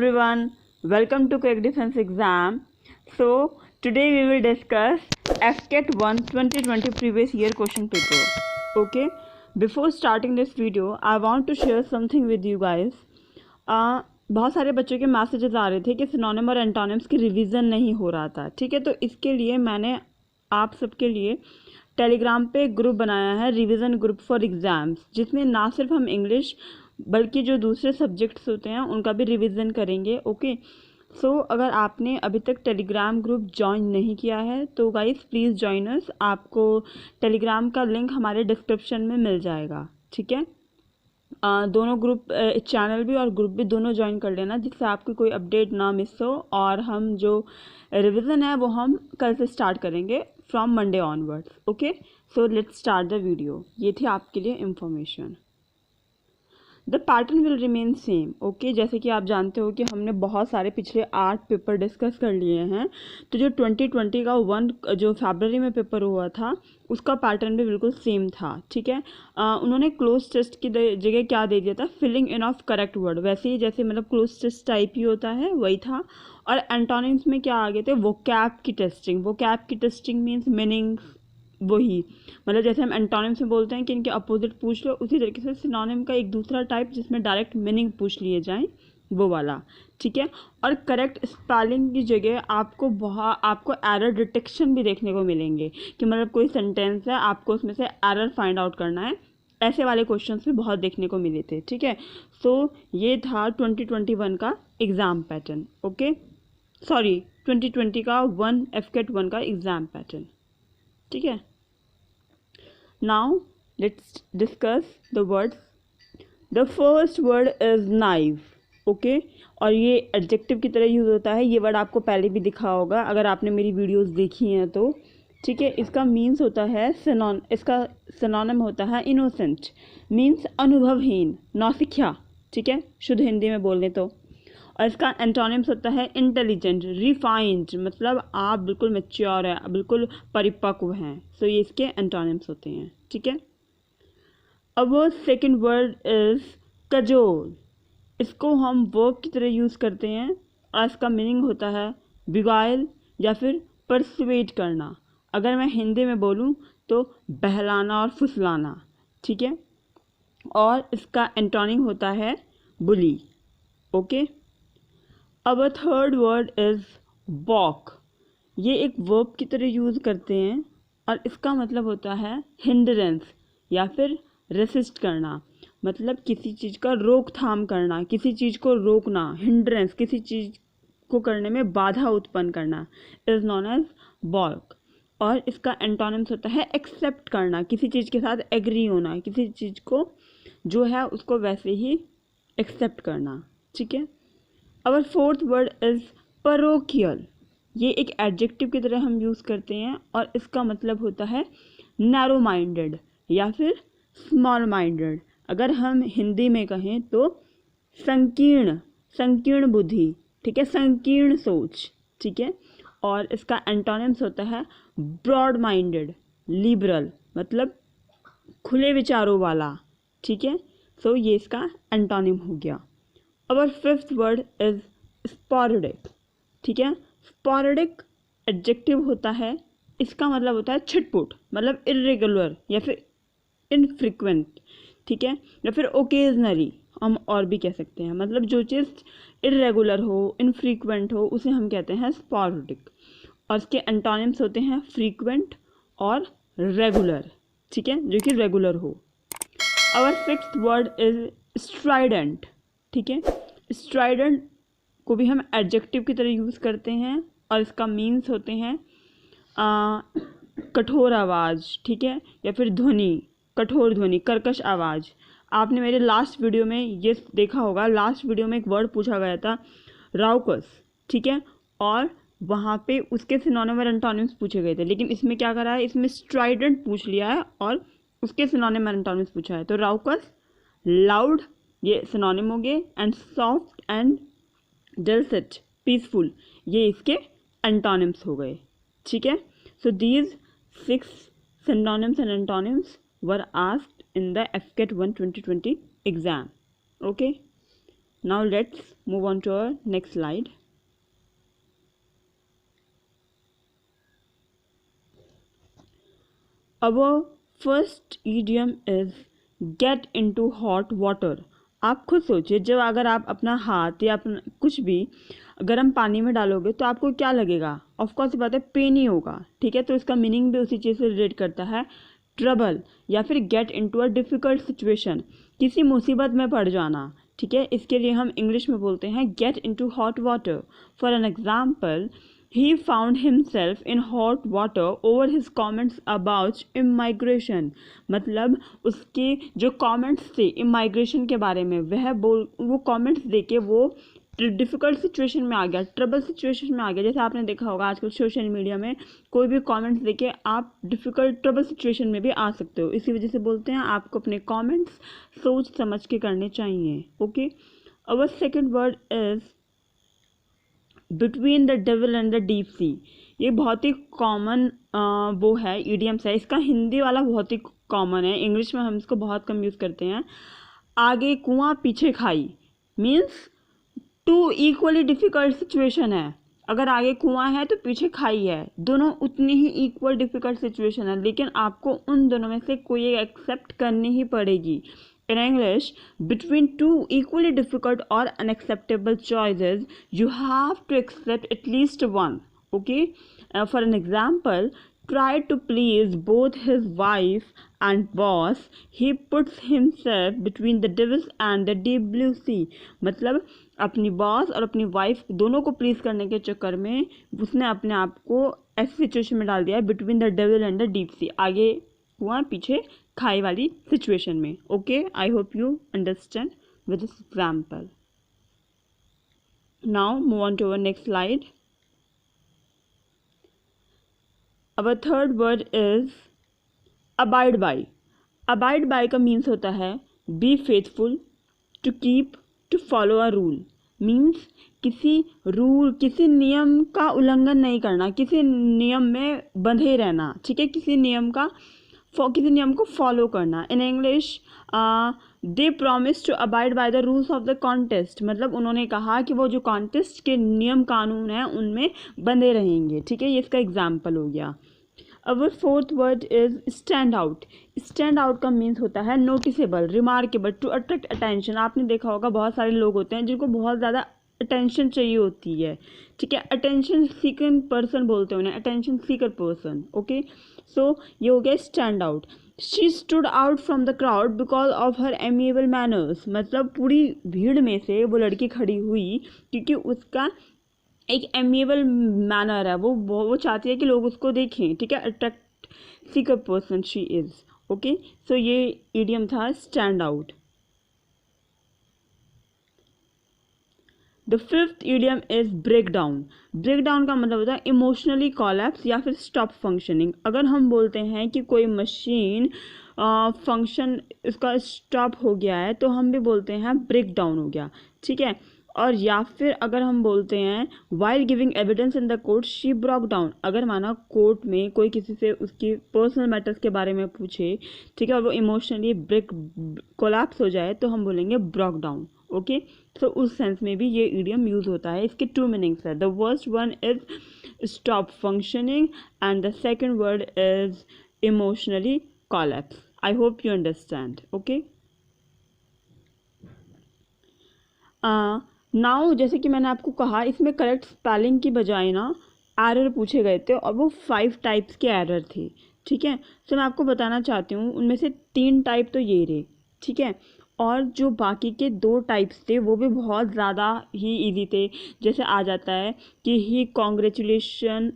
everyone, welcome to Quick Defense Exam. So today we will discuss FCAT 1 2020 previous year question paper. Okay, before starting this video I want to share something with you guys. बहुत सारे बच्चों के messages आ रहे थे कि synonym और antonyms की revision नहीं हो रहा था। ठीक है, तो इसके लिए मैंने आप सबके लिए टेलीग्राम पे ग्रुप बनाया है, रिवीजन ग्रुप फॉर एग्ज़ाम्स, जिसमें ना सिर्फ हम इंग्लिश बल्कि जो दूसरे सब्जेक्ट्स होते हैं उनका भी रिवीजन करेंगे। ओके, सो अगर आपने अभी तक टेलीग्राम ग्रुप ज्वाइन नहीं किया है तो गाइस प्लीज़ ज्वाइन अस। आपको टेलीग्राम का लिंक हमारे डिस्क्रिप्शन में मिल जाएगा। ठीक है, दोनों ग्रुप, चैनल भी और ग्रुप भी दोनों ज्वाइन कर लेना, जिससे आपकी कोई अपडेट ना मिस हो। और हम जो रिवीजन है वो हम कल से स्टार्ट करेंगे from Monday onwards. Okay, so let's start the video. ये थी आपके लिए information. The pattern will remain same. Okay, जैसे कि आप जानते हो कि हमने बहुत सारे पिछले 8 पेपर डिस्कस कर लिए हैं, तो जो 2020 का जो फरवरी में पेपर हुआ था उसका पैटर्न भी बिल्कुल सेम था। ठीक है, उन्होंने क्लोज टेस्ट की जगह क्या दे दिया था, filling in of correct word, वैसे ही जैसे मतलब क्लोज टेस्ट टाइप ही होता है वही था। और एंटोनिम्स में क्या आ गए थे, वोकैब की टेस्टिंग। वोकैब की टेस्टिंग मीन्स मीनिंग्स, वही मतलब जैसे हम एंटोनिम्स में बोलते हैं कि इनके अपोजिट पूछ लो, उसी तरीके से सिनोनिम का एक दूसरा टाइप जिसमें डायरेक्ट मीनिंग पूछ लिए जाएं, वो वाला। ठीक है, और करेक्ट स्पेलिंग की जगह आपको एरर डिटेक्शन भी देखने को मिलेंगे कि मतलब कोई सेंटेंस है, आपको उसमें से एरर फाइंड आउट करना है। ऐसे वाले क्वेश्चंस भी बहुत देखने को मिले थे। ठीक है, सो ये था 2021 का एग्ज़ाम पैटर्न। ओके, सॉरी 2020 का FCAT 1 का एग्ज़ाम पैटर्न। ठीक है, now let's discuss the words. The first word is knife. Okay, और ये एडजेक्टिव की तरह यूज़ होता है। ये वर्ड आपको पहले भी दिखा होगा अगर आपने मेरी वीडियोस देखी हैं तो। ठीक है, इसका मीन्स होता है इसका सिनोनिम होता है इनोसेंट, मीन्स अनुभवहीन, नौसिखिया। ठीक है, शुद्ध हिंदी में बोलने तो। और इसका एंटोनिम्स होता है इंटेलिजेंट, रिफाइंड, मतलब आप बिल्कुल मैच्योर है, बिल्कुल परिपक्व हैं। सो ये इसके एंटोनिम्स होते हैं। ठीक है, अब सेकंड वर्ड इज कजोल। इसको हम वर्ब की तरह यूज़ करते हैं और इसका मीनिंग होता है बिगाइल या फिर परसुएट करना। अगर मैं हिंदी में बोलूँ तो बहलाना और फुसलाना। ठीक है, और इसका एंटोनिम होता है बुली। ओके, अब थर्ड वर्ड इज़ वॉक। ये एक वर्ब की तरह यूज़ करते हैं और इसका मतलब होता है हिंड्रेंस या फिर रेसिस्ट करना, मतलब किसी चीज़ का रोकथाम करना, किसी चीज़ को रोकना। हिंड्रेंस, किसी चीज़ को करने में बाधा उत्पन्न करना, इज़ नॉन एज वॉक। और इसका एंटोनिम्स होता है एक्सेप्ट करना, किसी चीज़ के साथ एग्री होना, किसी चीज़ को जो है उसको वैसे ही एक्सेप्ट करना। ठीक है, अवर फोर्थ वर्ड इज़ परोकियल। ये एक एडजेक्टिव की तरह हम यूज़ करते हैं और इसका मतलब होता है नैरो माइंडेड या फिर स्मॉल माइंडेड। अगर हम हिंदी में कहें तो संकीर्ण बुद्धि। ठीक है, संकीर्ण सोच। ठीक है, और इसका एंटोनिम्स होता है ब्रॉड माइंडेड, लिबरल, मतलब खुले विचारों वाला। ठीक है, सो ये इसका एंटोनिम हो गया। अवर फिफ्थ वर्ड इज स्पॉरेडिक। ठीक है, स्पॉरेडिक एडजेक्टिव होता है, इसका मतलब होता है छिटपुट, मतलब इरेगुलर या फिर इनफ्रीक्वेंट। ठीक है, या फिर ओकेजनली हम और भी कह सकते हैं, मतलब जो चीज़ इरेगुलर हो, इनफ्रीक्वेंट हो, उसे हम कहते हैं स्पॉरेडिक। और इसके एंटोनिम्स होते हैं फ्रीक्वेंट और रेगुलर। ठीक है, जो कि रेगुलर हो। Our sixth word is strident. ठीक है, स्ट्राइडेंट को भी हम एडजेक्टिव की तरह यूज़ करते हैं और इसका मीन्स होते हैं कठोर आवाज़। ठीक है, या फिर ध्वनि, कठोर ध्वनि, कर्कश आवाज़। आपने मेरे लास्ट वीडियो में ये देखा होगा, लास्ट वीडियो में एक वर्ड पूछा गया था राउकस। ठीक है, और वहाँ पे उसके सिनोनिम और एंटोनिम्स पूछे गए थे, लेकिन इसमें क्या करा है, इसमें स्ट्राइडेंट पूछ लिया है और उसके सिनोनिम और एंटोनिम्स पूछा है। तो राउकस, लाउड, ये सिनोनिम हो गए, एंड सॉफ्ट एंड डलसेट, पीसफुल, ये इसके एंटोनिम्स हो गए। ठीक है, so these 6 synonyms and antonyms were asked in the FCAT 1 2020 exam. Okay, Now let's move on to our next slide. Our first idiom is get into hot water. आप खुद सोचिए, जब अगर आप अपना हाथ या अपना कुछ भी गर्म पानी में डालोगे तो आपको क्या लगेगा? ऑफ कोर्स बात है, पेन ही होगा, ठीक है। तो इसका मीनिंग भी उसी चीज़ से रिलेट करता है, ट्रबल या फिर get into a difficult situation, किसी मुसीबत में पड़ जाना, ठीक है। इसके लिए हम इंग्लिश में बोलते हैं get into hot water. For an example, he found himself in hot water over his comments about immigration। मतलब उसके जो कमेंट्स थे इमाइग्रेशन के बारे में, वो कमेंट्स देके वो डिफ़िकल्ट सिचुएशन में आ गया, ट्रबल सिचुएशन में आ गया। जैसे आपने देखा होगा आजकल सोशल मीडिया में कोई भी कमेंट्स देके आप डिफ़िकल्ट ट्रबल सिचुएशन में भी आ सकते हो। इसी वजह से बोलते हैं आपको अपने कमेंट्स सोच समझ के करने चाहिए। Okay, our second word is between the devil and the deep सी। ये बहुत ही कॉमन वो है, ईडियम्स है। इसका हिंदी वाला बहुत ही कॉमन है, इंग्लिश में हम इसको बहुत कम यूज़ करते हैं। आगे कुआं पीछे खाई means two equally difficult situation है। अगर आगे कुआं है तो पीछे खाई है, दोनों उतनी ही इक्वल डिफ़िकल्ट सिचुएशन है, लेकिन आपको उन दोनों में से कोई एक एक्सेप्ट करनी ही पड़ेगी। In English, between two equally difficult or unacceptable choices, you have to accept at least one. Okay? For an example, tried to please both his wife and boss, he puts himself between the devil and the deep blue sea. मतलब अपनी boss और अपनी wife दोनों को please करने के चक्कर में उसने अपने आप को ऐसी सिचुएशन में डाल दिया है, between the devil and the deep sea, आगे कुआं पीछे खाई वाली सिचुएशन में। Okay, I hope you understand with this example. Now move on to our next slide. Our third word is abide by. Abide by का means होता है be faithful, to keep, to follow a rule. Means किसी rule, किसी नियम का उल्लंघन नहीं करना, किसी नियम में बंधे रहना, ठीक है, किसी नियम को फॉलो करना। In English, they promise to abide by the rules of the contest. मतलब उन्होंने कहा कि वो जो कॉन्टेस्ट के नियम कानून हैं उनमें बंधे रहेंगे, ठीक है। ये इसका एग्जाम्पल हो गया। Our fourth word is stand out. Stand out का मीन्स होता है noticeable, remarkable, to attract attention. आपने देखा होगा बहुत सारे लोग होते हैं जिनको बहुत ज़्यादा अटेंशन चाहिए होती है, ठीक है। अटेंशन सीकर पर्सन बोलते हैं उन्हें, attention seeker person. Okay, so ये हो गया stand out. She stood out from the crowd because of her amiable manners. मतलब पूरी भीड़ में से वो लड़की खड़ी हुई क्योंकि उसका एक एमिएबल मैनर है, वो चाहती है कि लोग उसको देखें, ठीक है। Attract seeker person she is. Okay, so ये इडियम था stand out. The fifth idiom is break down. Break down का मतलब होता है इमोशनली कोलैप्स या फिर स्टॉप फंक्शनिंग। अगर हम बोलते हैं कि कोई मशीन फंक्शन उसका स्टॉप हो गया है तो हम भी बोलते हैं ब्रेक डाउन हो गया, ठीक है। और या फिर अगर हम बोलते हैं while giving evidence in the court she broke down. अगर माना कोर्ट में कोई किसी से उसकी पर्सनल मैटर्स के बारे में पूछे, ठीक है, और वो इमोशनली ब्रेक कोलैप्स हो जाए तो हम बोलेंगे ब्रोक डाउन। ओके, तो उस सेंस में भी ये इडियम यूज होता है। इसके टू मीनिंग्स है। The first one is stop functioning and the second word is emotionally collapse. I hope you understand. Okay, now जैसे कि मैंने आपको कहा इसमें करेक्ट स्पेलिंग की बजाय ना एरर पूछे गए थे और वो 5 टाइप्स के एरर थे, ठीक है। तो मैं आपको बताना चाहती हूँ उनमें से 3 टाइप तो ये रहे, ठीक है, और जो बाकी के 2 टाइप्स थे वो भी बहुत ज़्यादा ही इजी थे। जैसे आ जाता है कि ही कॉन्ग्रेचुलेशन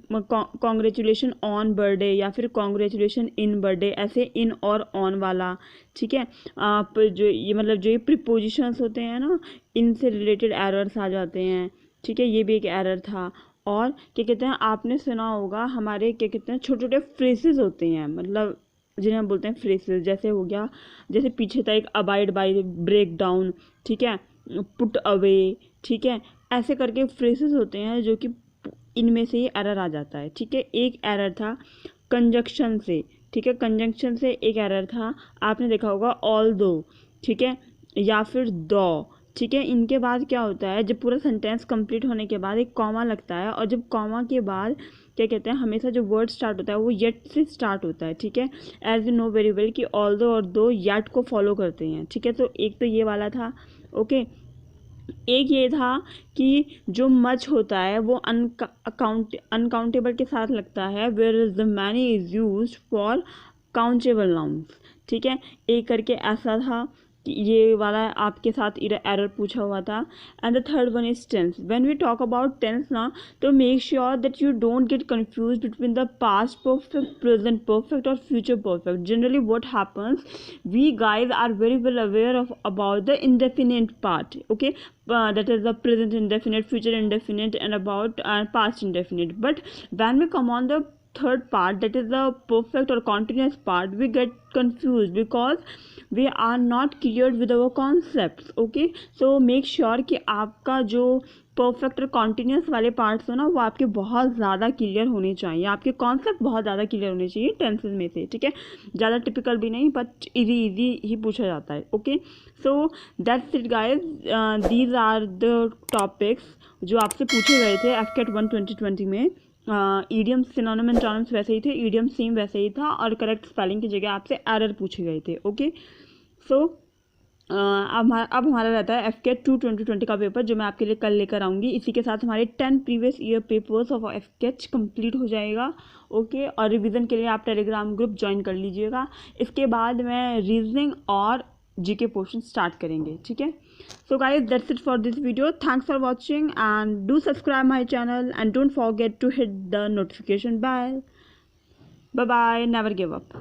ऑन बर्थडे या फिर कॉन्ग्रेचुलेशन इन बर्थडे, ऐसे इन और ऑन वाला, ठीक है। आप जो ये मतलब जो ये प्रीपोजिशंस होते हैं ना, इनसे रिलेटेड एरर्स आ जाते हैं, ठीक है। ये भी एक एरर था। और क्या कहते हैं, आपने सुना होगा हमारे क्या कहते हैं छोटे छोटे फ्रेजेस होते हैं, मतलब जिन्हें हम बोलते हैं फ्रेजेस। जैसे हो गया, जैसे पीछे था एक अबाइड बाय, ब्रेक डाउन, ठीक है, पुट अवे, ठीक है। ऐसे करके फ्रेजेस होते हैं जो कि इनमें से ही एरर आ जाता है, ठीक है। एक एरर था कंजक्शन से, ठीक है, कंजक्शन से एक एरर था, आपने देखा होगा ऑल दो, ठीक है, या फिर दो, ठीक है। इनके बाद क्या होता है, जब पूरा सेंटेंस कंप्लीट होने के बाद एक कॉमा लगता है, और जब कॉमा के बाद क्या कहते हैं, हमेशा जो वर्ड स्टार्ट होता है वो येट से स्टार्ट होता है। ठीक है, as you know very well कि ऑल्दो और दो येट को फॉलो करते हैं। ठीक है, तो एक तो ये वाला था। ओके, एक ये था कि जो मच होता है वो अनकाउंटेबल के साथ लगता है, where is the many is used for countable nouns. ठीक है, एक करके ऐसा था कि ये वाला आपके साथ एरर पूछा हुआ था। And the third one is tense. When we talk about tense ना, तो make sure that you don't get confuse between the past perfect, present perfect और future perfect. Generally what happens, we guys are very well aware of about the indefinite part. Okay, that is the present indefinite, future indefinite, and about past indefinite. But when we come on the third part, that is the perfect or continuous part, we get confused because we are not clear with our concepts. Okay, so make sure कि आपका जो perfect और continuous वाले parts हो ना, वो आपके बहुत ज़्यादा क्लियर होने चाहिए, आपके कॉन्सेप्ट बहुत ज़्यादा क्लियर होने चाहिए टेंसेज में से। ठीक है, ज़्यादा टिपिकल भी नहीं, बट इजी ही पूछा जाता है। Okay, so that's it guys, these are the topics जो आपसे पूछे गए थे एफकेट 1 2020 में। ईडियम, सिनोनिम एंड टर्म्स वैसे ही थे, ईडियम सेम वैसे ही था, और करेक्ट स्पेलिंग की जगह आपसे एरर पूछे गए थे। ओके, सो अब हमारा रहता है एफकेट 2 2020 का पेपर, जो मैं आपके लिए कल लेकर आऊँगी। इसी के साथ हमारे 10 प्रीवियस ईयर पेपर्स ऑफ एफकेट कंप्लीट हो जाएगा। ओके, और रिवीजन के लिए आप टेलीग्राम ग्रुप ज्वाइन कर लीजिएगा। इसके बाद मैं रीजनिंग और जीके पोर्शन स्टार्ट करेंगे। ठीक है, so guys, that's it for this video. Thanks for watching and do subscribe my channel and don't forget to hit the notification bell. Bye bye, never give up.